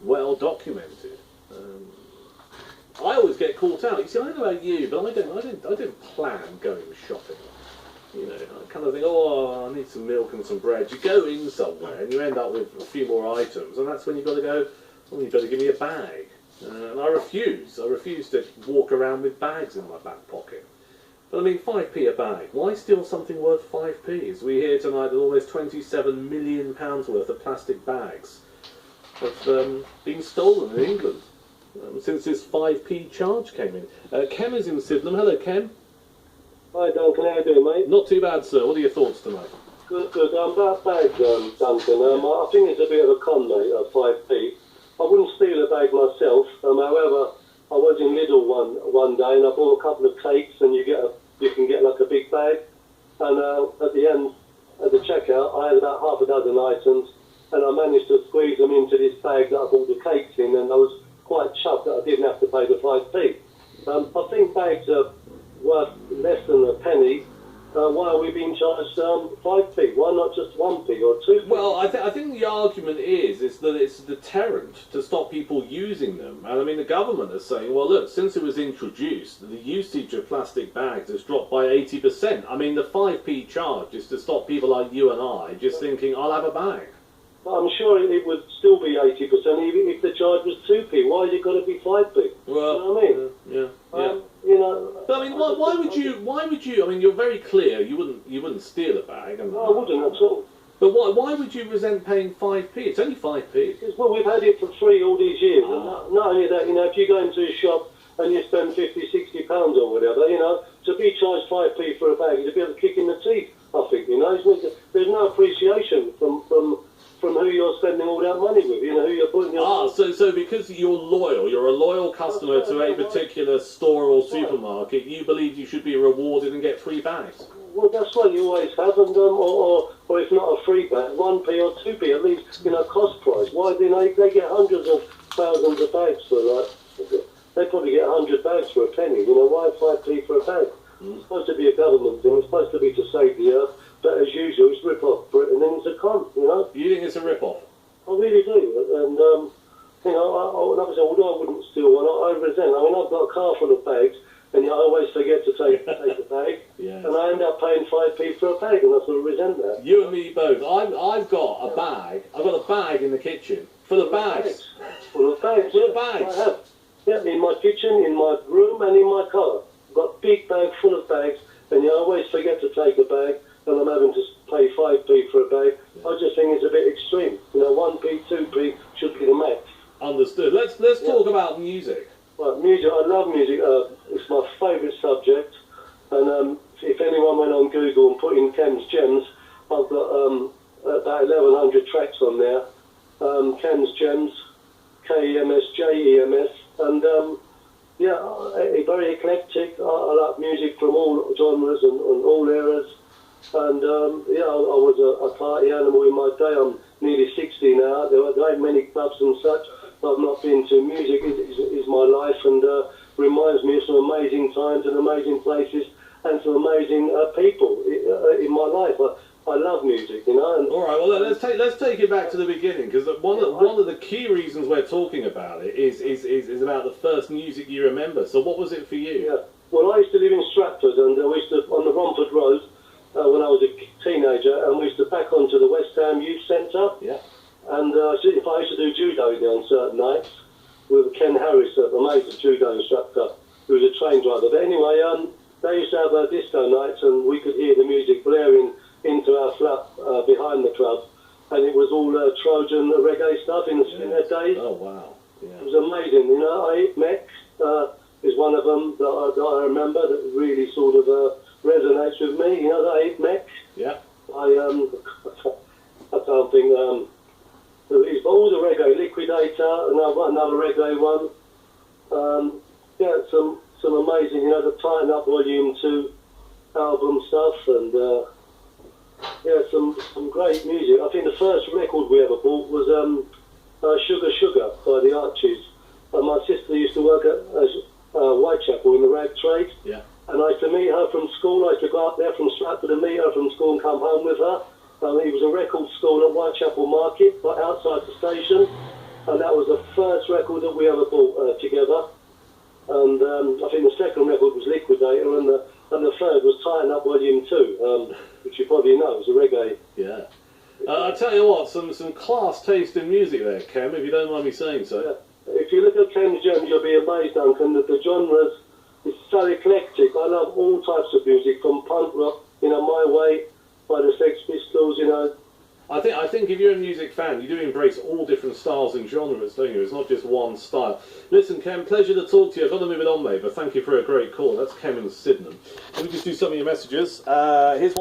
well documented. I always get caught out. You see, I don't know about you, but I don't plan going shopping. You know, I kind of think, oh, I need some milk and some bread. You go in somewhere and you end up with a few more items, and that's when you've got to go, well, you've got to give me a bag. And I refuse. I refuse to walk around with bags in my back pocket. But I mean, 5p a bag. Why steal something worth 5p? As we hear tonight that almost £27 million worth of plastic bags have been stolen in England since this 5p charge came in. Kem is in Sydenham. Hello, Kem. Hi Duncan, how you doing, mate? Not too bad, sir. What are your thoughts tonight? Good. About bags, Duncan. I think it's a bit of a con, mate, at 5p. I wouldn't steal a bag myself. However, I was in Lidl one day and I bought a couple of cakes, and you can get like a big bag. And at the end, at the checkout, I had about half a dozen items, and I managed to squeeze them into this bag that I bought the cakes in, and I was quite chuffed that I didn't have to pay the 5p. I think bags are worth less than a penny. Why are we being charged 5p? Why not just 1p or 2p? Well, I think the argument is that it's a deterrent to stop people using them. And I mean, the government is saying, well, look, since it was introduced, the usage of plastic bags has dropped by 80%. I mean, the 5p charge is to stop people like you and I just thinking, I'll have a bag. I'm sure it would still be 80%, even if the charge was 2p. Why has it got to be 5p? Well, you know what I mean? Yeah. You know. But I mean, why would you? I mean, you're very clear. You wouldn't steal a bag. No, I wouldn't at all. But why would you resent paying 5p? It's only 5p. Because, well, we've had it for free all these years. And not only that, you know, if you go into a shop and you spend 50, 60 pounds or whatever, you know, to be charged 5p for a bag is a bit of a kick in the teeth, I think, you know. There's no appreciation from who you're spending all that money with, you know, who you're putting your... So because you're a loyal customer to a particular store or supermarket, you believe you should be rewarded and get free bags? Well, that's what you always have, and or if not a free bag, 1p or 2p, at least, you know, cost price. Why do they get hundreds of thousands of bags for, like, they probably get 100 bags for a penny, you know, why 5p for a bag? It's supposed to be a government thing, it's supposed to be to save the earth, but as usual, it's rip-off Britain, and it's a con, you know? You think it's a rip-off? I really do, and, you know, like I said, although I wouldn't steal one, I resent. I mean, I've got a car full of bags, and I always forget to take a bag, yeah. And I end up paying 5p for a bag, and I sort of resent that. You and me both. I've got a bag. I've got a bag in the kitchen full of bags. Full of bags. Full of bags. I have. Yeah, in my kitchen, in my room, and in my car. I've got a big bag full of bags, and I always forget to take a bag, and I'm having to pay 5p for a bag. Yeah. I just think it's a bit extreme. You know, 1p, 2p should be the max. Understood. Let's talk about music. Well, music. I love music. It's my favourite subject. And if anyone went on Google and put in Kem's Gems, I've got about 1,100 tracks on there. Kem's Gems, K-E-M-S, J-E-M-S, and yeah, very eclectic. I like music from all genres and all eras. And yeah, I was a party animal in my day. I'm nearly 60 now. There ain't many clubs and such I've not been to. Music is my life, and reminds me of some amazing times and amazing places and some amazing people in my life. I love music, you know. And all right, well, let's take it back to the beginning, because one of the key reasons we're talking about it is about the first music you remember. So what was it for you? Yeah, well, I used to live in Stratford, and we used to on the Romford Road when I was a teenager, and we used to back onto the West Ham Youth Centre. Yeah. And I used to do judo there on certain nights with Ken Harris, an amazing judo instructor who was a train driver. But anyway, they used to have disco nights, and we could hear the music blaring into our flat behind the club, and it was all Trojan reggae stuff in their days. Oh wow! Yeah. It was amazing. You know, Abe Mek is one of them that I remember that really sort of resonates with me. You know, that Abe Mek. Yeah. I can't think. It's all the reggae, Liquidator, another reggae one. Yeah, some amazing, you know, the Tighten Up Volume 2 album stuff, and yeah, some great music. I think the first record we ever bought was Sugar Sugar by the Archies. My sister used to work at Whitechapel in the rag trade, yeah. And I used to meet her from school. I used to go up there from Stratford and meet her from school and come home with her. It was a record store at Whitechapel Market, right outside the station, and that that was the first record that we ever bought together. And I think the second record was Liquidator, and the third was Tighten Up Volume 2, which you probably know is a reggae. Yeah. I tell you what, some class taste in music there, Kem, if you don't mind me saying so. Yeah. If you look at Kem's Gems, you'll be amazed, Duncan, that the genres is so eclectic. I love all types of music, from punk rock, My Way, by the Sex Pistols, I think if you're a music fan, you do embrace all different styles and genres, don't you? It's not just one style. Listen, Kem, pleasure to talk to you. I've got to move it on, mate, but thank you for a great call. That's Kem in Sydenham. Let me just do some of your messages. Here's one.